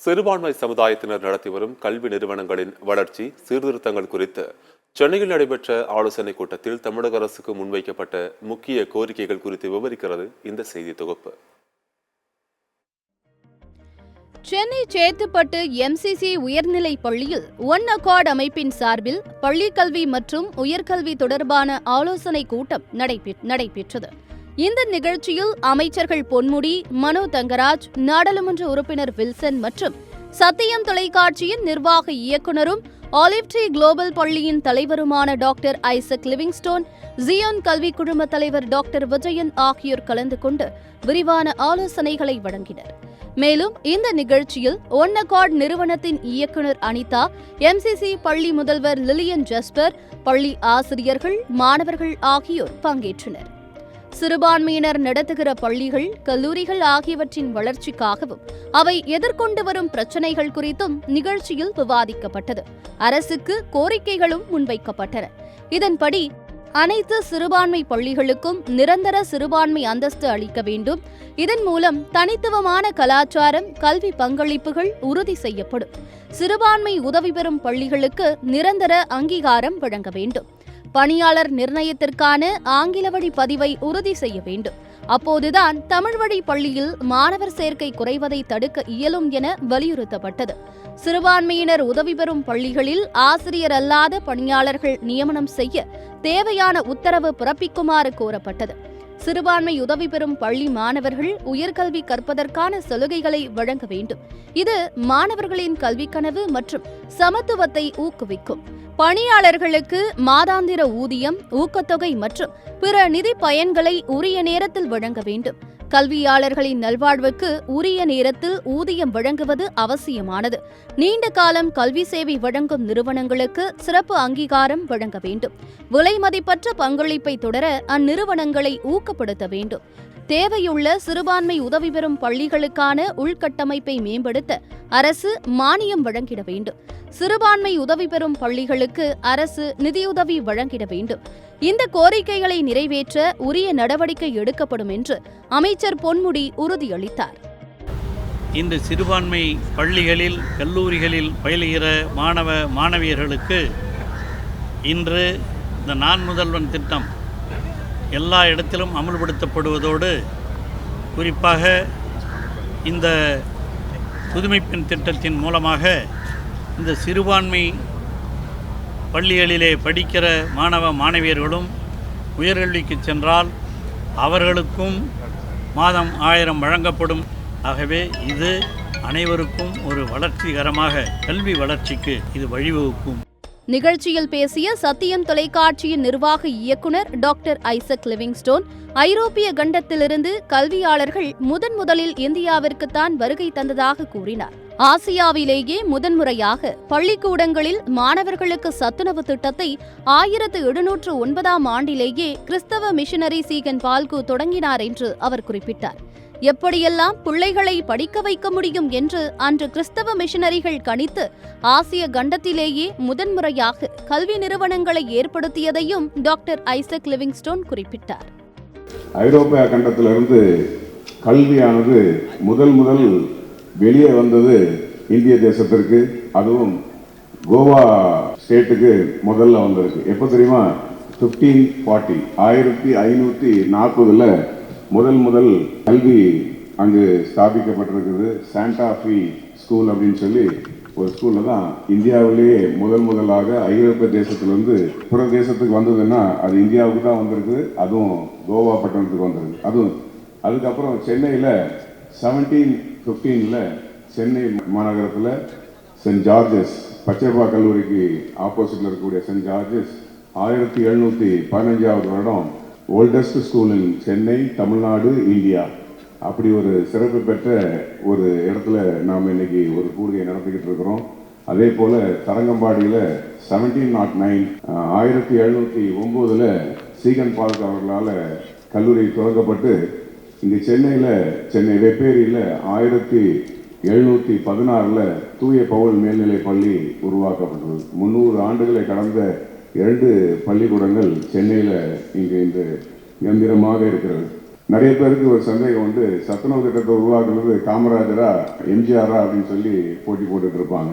சிறுபான்மை சமுதாயத்தினர் நடத்தி வரும் கல்வி நிறுவனங்களின் வளர்ச்சி சீர்திருத்தங்கள் குறித்து சென்னையில் நடைபெற்ற ஆலோசனைக் கூட்டத்தில் தமிழக அரசுக்கு முன்வைக்கப்பட்ட முக்கிய கோரிக்கைகள் குறித்து விவரிக்கிறது இந்த செய்தி தொகுப்பு. சென்னை சேத்துப்பட்டு MCC உயர்நிலை பள்ளியில் ஒன் அகார்ட் அமைப்பின் சார்பில் பள்ளிக்கல்வி மற்றும் உயர்கல்வி தொடர்பான ஆலோசனைக் கூட்டம் நடைபெற்றது. இந்த நிகழ்ச்சியில் அமைச்சர்கள் பொன்முடி, மனோ தங்கராஜ், நாடாளுமன்ற உறுப்பினர் வில்சன் மற்றும் சத்தியம் தொலைக்காட்சியின் நிர்வாக இயக்குநரும் ஆலிவ் ட்ரீ குளோபல் பள்ளியின் தலைவருமான டாக்டர் ஐசக் லிவிங்ஸ்டோன், ஜியோன் கல்வி குழும தலைவர் டாக்டர் விஜயன் ஆகியோர் கலந்து கொண்டு விரிவான ஆலோசனைகளை வழங்கினர். மேலும் இந்த நிகழ்ச்சியில் ஒன் அகார்ட் நிறுவனத்தின் இயக்குநர் அனிதா, MCC பள்ளி முதல்வர் லிலியன் ஜஸ்பர், பள்ளி ஆசிரியர்கள், மாணவர்கள் ஆகியோர் பங்கேற்றனர். சிறுபான்மையினர் நடத்துகிற பள்ளிகள், கல்லூரிகள் ஆகியவற்றின் வளர்ச்சிக்காகவும் அவை எதிர்கொண்டு வரும் பிரச்சினைகள் குறித்தும் நிகழ்ச்சியில் விவாதிக்கப்பட்டது. அரசுக்கு கோரிக்கைகளும் முன்வைக்கப்பட்டன. இதன்படி அனைத்து சிறுபான்மை பள்ளிகளுக்கும் நிரந்தர சிறுபான்மை அந்தஸ்து அளிக்க வேண்டும். இதன் மூலம் தனித்துவமான கலாச்சாரம், கல்வி பங்களிப்புகள் உறுதி செய்யப்படும். சிறுபான்மை உதவி பெறும் பள்ளிகளுக்கு நிரந்தர அங்கீகாரம் வழங்க வேண்டும். பணியாளர் நிர்ணயத்திற்கான ஆங்கில வழி பதிவை உறுதி செய்ய வேண்டும். அப்போதுதான் தமிழ் வழி பள்ளியில் மாணவர் சேர்க்கை குறைவதை தடுக்க இயலும் என வலியுறுத்தப்பட்டது. சிறுபான்மையினர் உதவி பெறும் பள்ளிகளில் ஆசிரியர் அல்லாத பணியாளர்கள் நியமனம் செய்ய தேவையான உத்தரவு பிறப்பிக்குமாறு கோரப்பட்டது. சிறுபான்மை உதவி பெறும் பள்ளி மாணவர்கள் உயர்கல்வி கற்பதற்கான சலுகைகளை வழங்க வேண்டும். இது மாணவர்களின் கல்வி கனவு மற்றும் சமத்துவத்தை ஊக்குவிக்கும். பணியாளர்களுக்கு மாதாந்திர ஊதியம், ஊக்கத்தொகை மற்றும் பிற நிதி பயன்களை உரிய நேரத்தில் வழங்க வேண்டும். கல்வியாளர்களின் நல்வாழ்வுக்கு உரிய நேரத்தில் ஊதியம் வழங்குவது அவசியமானது. நீண்ட காலம் கல்வி சேவை வழங்கும் நிறுவனங்களுக்கு சிறப்பு அங்கீகாரம் வழங்க வேண்டும். விலை மதிப்பற்ற பங்களிப்பை தொடர அந்நிறுவனங்களை ஊக்கப்படுத்த வேண்டும். தேவையுள்ள சிறுபான்மை உதவி பெறும் பள்ளிகளுக்கான உள்கட்டமைப்பை மேம்படுத்த அரசு மானியம் வழங்கிட வேண்டும். சிறுபான்மை உதவி பெறும் பள்ளிகளுக்கு அரசு நிதியுதவி வழங்கிட வேண்டும். இந்த கோரிக்கைகளை நிறைவேற்ற உரிய நடவடிக்கை எடுக்கப்படும் என்று அமைச்சர் பொன்முடி உறுதியளித்தார். இந்த சிறுபான்மை பள்ளிகளில், கல்லூரிகளில் பயிலுகிற மாணவியர்களுக்கு இன்று இந்த நான் முதல்வன் திட்டம் எல்லா இடத்திலும் அமல்படுத்தப்படுவதோடு குறிப்பாக இந்த புதுமைப்பெண் திட்டத்தின் மூலமாக இந்த சிறுபான்மை பள்ளிகளிலே படிக்கிற மாணவியர்களும் உயர்கல்விக்கு சென்றால் அவர்களுக்கும் மாதம் 1000 வழங்கப்படும். ஆகவே இது அனைவருக்கும் ஒரு வளர்ச்சிகரமாக கல்வி வளர்ச்சிக்கு இது வழிவகுக்கும். நிகழ்ச்சியில் பேசிய சத்தியம் தொலைக்காட்சியின் நிர்வாக இயக்குநர் டாக்டர் ஐசக் லிவிங்ஸ்டோன், ஐரோப்பிய கண்டத்திலிருந்து கல்வியாளர்கள் முதலில் இந்தியாவிற்குத்தான் வருகை தந்ததாக கூறினார். ஆசியாவிலேயே முதன்முறையாக பள்ளிக்கூடங்களில் மாணவர்களுக்கு சத்துணவு திட்டத்தை 1709ஆம் ஆண்டிலேயே கிறிஸ்தவ மிஷனரி சீகன் பால்கு தொடங்கினார் என்று அவர் குறிப்பிட்டார். எப்படியெல்லாம் பிள்ளைகளை படிக்க வைக்க முடியும் என்று அன்று கிறிஸ்தவ மிஷனரிகள் கணித்து ஆசிய கண்டத்திலேயே முதன்முறையாக கல்வி நிறுவனங்களை ஏற்படுத்தியதையும் டாக்டர் ஐசக் லிவிங்ஸ்டோன் குறிப்பிட்டார். ஐரோப்பிய கண்டத்திலிருந்து கல்வியானது முதல் வெளியே வந்தது இந்திய தேசத்திற்கு, அதுவும் கோவா ஸ்டேட்டுக்கு முதல்ல வந்திருக்கு. எப்போ தெரியுமா? 1540 1540 முதல் கல்வி அங்கு ஸ்தாபிக்கப்பட்டிருக்குது. சாண்டா ஃபீ ஸ்கூல் அப்படின்னு சொல்லி ஒரு ஸ்கூலில் தான் இந்தியாவிலேயே முதலாக ஐரோப்பிய தேசத்திலிருந்து புற தேசத்துக்கு வந்ததுன்னா அது இந்தியாவுக்கு தான் வந்திருக்கு. அதுவும் கோவா பட்டணத்துக்கு வந்திருக்கு. அதுக்கப்புறம் சென்னையில் 1715 சென்னை மாநகரத்தில் சென்ட் ஜார்ஜஸ் பச்சைப்பா கல்லூரிக்கு ஆப்போசிட்டில் இருக்கக்கூடிய சென்ட் ஜார்ஜஸ் 1715ஆவது வருடம் oldest school in Chennai, Tamil Nadu, India, அப்படி ஒரு சிறப்பு பெற்ற ஒரு இடத்துல நாம் இன்னைக்கு ஒரு கூடுகை நடத்திக்கிட்டு இருக்கிறோம். அதே போல் தரங்கம்பாடியில் 1709 1709 சீகன் பால்க் அவர்களால் கல்லூரி தொடங்கப்பட்டு இங்கே சென்னை வெப்பேரியில் 1716 தூய பவுல் மேல்நிலை பள்ளி உருவாக்கப்பட்டது. 300 ஆண்டுகளை கடந்த 2 பள்ளிக்கூடங்கள் சென்னையில் இங்கு கம்பீரமாக இருக்கிறது. நிறைய பேருக்கு ஒரு சந்தேகம் வந்து சத்துணவு திட்டத்தை உருவாக்குறது காமராஜரா எம்ஜிஆரா அப்படின்னு சொல்லி போட்டி போட்டுட்டு இருப்பாங்க.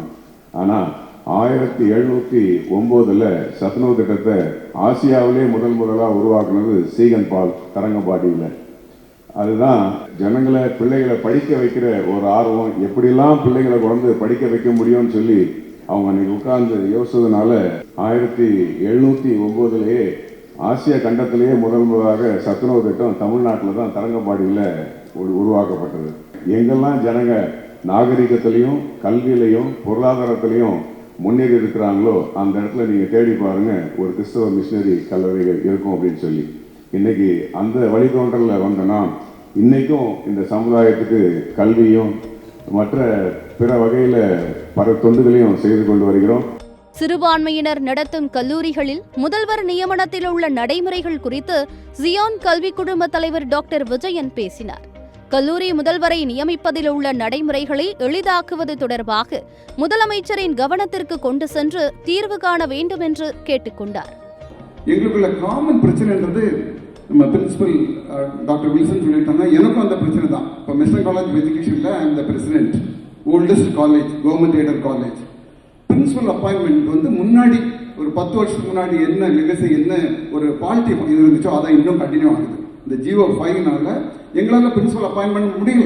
ஆனால் 1709 சத்துணவு திட்டத்தை ஆசியாவிலே முதலாக உருவாக்குனது சீகன் பால் தரங்கம்பாடியில். அதுதான் ஜனங்களை பிள்ளைகளை படிக்க வைக்கிற ஒரு ஆர்வம், எப்படிலாம் பிள்ளைகளை குழந்தை படிக்க வைக்க முடியும்னு சொல்லி அவங்க அன்னைக்கு உட்கார்ந்து யோசிச்சதுனால 1709 ஆசியா கண்டத்திலேயே முதலாக சத்துணவு திட்டம் தமிழ்நாட்டில் தான் தரங்கம்பாடியில் உருவாக்கப்பட்டது. எங்கெல்லாம் ஜனங்க நாகரிகத்திலையும் கல்வியிலையும் பொருளாதாரத்திலையும் முன்னேறி இருக்கிறாங்களோ அந்த இடத்துல நீங்கள் தேடி பாருங்க ஒரு கிறிஸ்தவ மிஷினரி கல்லறைகள் இருக்கும் அப்படின்னு சொல்லி. இன்னைக்கு அந்த வழித்தோன்றலில் வந்தனா இன்னைக்கும் இந்த சமுதாயத்துக்கு கல்வியும் மற்ற பிற வகையில் பல தொண்டுகளையும் செய்து கொண்டு வருகிறோம். சிறுபான்மையினர் நடத்தும் கல்லூரிகளில் முதல்வர் நியமனத்தில் உள்ள நடைமுறைகள் குறித்து ஜியோன் கல்வி குழும தலைவர் டாக்டர் விஜயன் பேசினார். கல்லூரி முதல்வரை நியமிப்பதில் உள்ள நடைமுறைகளை எளிதாக்குவது தொடர்பாக முதலமைச்சரின் கவனத்திற்கு கொண்டு சென்று தீர்வு காண வேண்டும் என்று கேட்டுக்கொண்டார். எங்களுக்குள்ள காமன் பிரச்சனைன்றது நம்ம பிரின்சிபல் டாக்டர் வில்சன் சொல்லிட்டாங்க. எனக்கும் அந்த பிரச்சனை தான். இப்போ மிஷன் காலேஜ் ஆஃப் எஜுகேஷனில் I am the president, oldest college, government aided college. Principal appointment வந்து முன்னாடி ஒரு 10 வருஷத்துக்கு முன்னாடி என்ன லெகசி என்ன ஒரு பாலிட்டி இது இருந்துச்சோ அதான் இன்னும் கண்டினியூ ஆகுது. இந்த ஜிஓ 5னால எங்களால் பிரின்சிபல் அப்பாயின்மெண்ட் முடியல.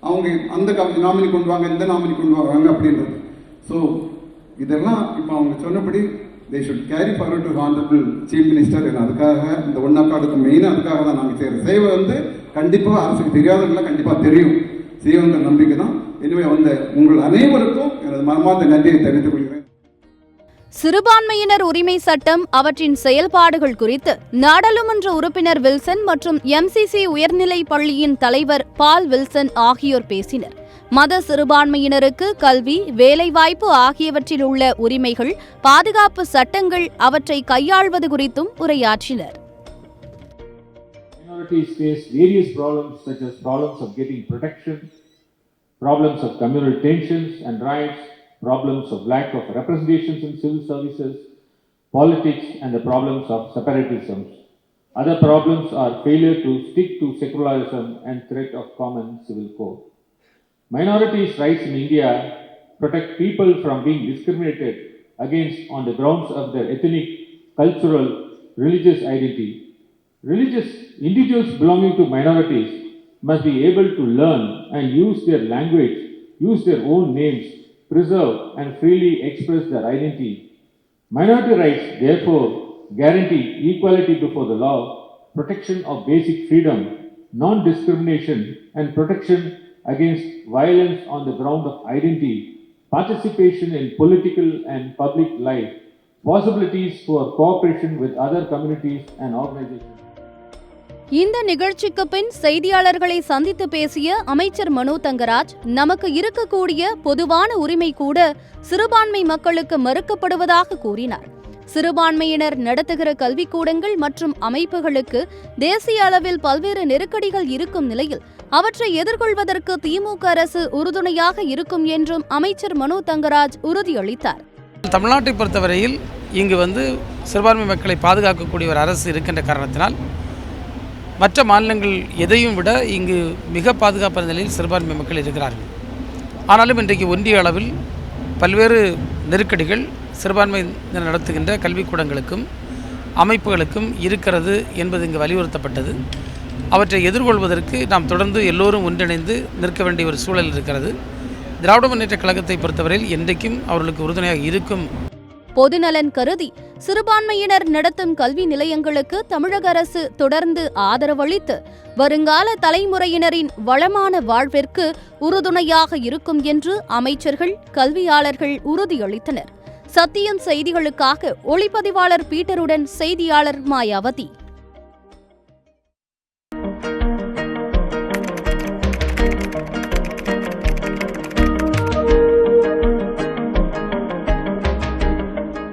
அவங்க அந்த நாமினி கொண்டு வாங்க, இந்த நாமினி கொண்டு வராங்க அப்படின்றது. ஸோ இதெல்லாம் இப்போ அவங்க சொன்னபடி they should carry forward to honorable chief minister. அதுக்காக இந்த ஒன்னாக்காடுக்கு மெயினாக அதுக்காக தான் நாங்கள் செய்கிற சேவை வந்து கண்டிப்பாக அரசுக்கு தெரியாதவங்கள கண்டிப்பாக தெரியும் செய்வங்கிற நம்பிக்கை தான். எனவே வந்த உங்கள் அனைவருக்கும் எனது மனமார்ந்த நன்றியை தெரிவித்துக் கொள்கிறேன். சிறுபான்மையினர் உரிமை சட்டம், அவற்றின் செயல்பாடுகள் குறித்து நாடாளுமன்ற உறுப்பினர் வில்சன் மற்றும் எம்சிசி உயர்நிலை பள்ளியின் தலைவர் பால் வில்சன் ஆகியோர் பேசினர். மத சிறுபான்மையினருக்கு கல்வி, வேலைவாய்ப்பு ஆகியவற்றில் உள்ள உரிமைகள், பாதுகாப்பு சட்டங்கள் அவற்றை கையாள்வது குறித்தும் உரையாற்றினர். Minorities face various problems such as problems of getting protection, problems of communal tensions and riots, problems of lack of representations in civil services, politics and the problems of separatism. Other problems are failure to stick to secularism and threat of common civil code. Minorities' rights in India protect people from being discriminated against on the grounds of their ethnic, cultural, religious identity. Religious individuals belonging to minorities must be able to learn and use their language, use their own names, preserve and freely express their identity. Minority rights, therefore, guarantee equality before the law, protection of basic freedom, non-discrimination and protection against violence on the ground of identity, participation in political and public life, possibilities for cooperation with other communities and organizations. இந்த நிகழ்ச்சிக்கு பின் செய்தியாளர்களை சந்தித்து பேசிய அமைச்சர் மனோ தங்கராஜ், நமக்கு இருக்கக்கூடிய பொதுவான உரிமை கூட சிறுபான்மை மக்களுக்கு மறுக்கப்படுவதாக கூறினார். சிறுபான்மையினர் நடத்துகிற கல்விக்கூடங்கள் மற்றும் அமைப்புகளுக்கு தேசிய அளவில் பல்வேறு நெருக்கடிகள் இருக்கும் நிலையில் அவற்றை எதிர்கொள்வதற்கு திமுக அரசு உறுதுணையாக இருக்கும் என்றும் அமைச்சர் மனோ தங்கராஜ் உறுதியளித்தார். தமிழ்நாட்டை பொறுத்தவரையில் இங்கு சிறுபான்மை மக்களை பாதுகாக்கக்கூடிய ஒரு அரசு இருக்கின்ற காரணத்தினால் மற்ற மாநிலங்கள் எதையும் விட இங்கு மிக பாதுகாப்பான நிலையில் சிறுபான்மை மக்கள் இருக்கிறார்கள். ஆனாலும் இன்றைக்கு ஒன்றிய அளவில் பல்வேறு நெருக்கடிகள் சிறுபான்மையினர் நடத்துகின்ற கல்விக்கூடங்களுக்கும் அமைப்புகளுக்கும் இருக்கிறது என்பது இங்கு வலியுறுத்தப்பட்டது. அவற்றை எதிர்கொள்வதற்கு நாம் தொடர்ந்து எல்லோரும் ஒன்றிணைந்து நிற்க வேண்டிய ஒரு சூழல் இருக்கிறது. திராவிட முன்னேற்றக் கழகத்தை பொறுத்தவரையில் என்றைக்கும் அவர்களுக்கு உறுதுணையாக இருக்கும். பொதுநலன் கருதி சிறுபான்மையினர் நடத்தும் கல்வி நிலையங்களுக்கு தமிழக அரசு தொடர்ந்து ஆதரவளித்து வருங்கால தலைமுறையினரின் வளமான வாழ்விற்கு உறுதுணையாக இருக்கும் என்று அமைச்சர்கள், கல்வியாளர்கள் உறுதியளித்தனர். சத்தியம் செய்திகளுக்காக ஒளிப்பதிவாளர் பீட்டருடன் செய்தியாளர் மாயாவதி.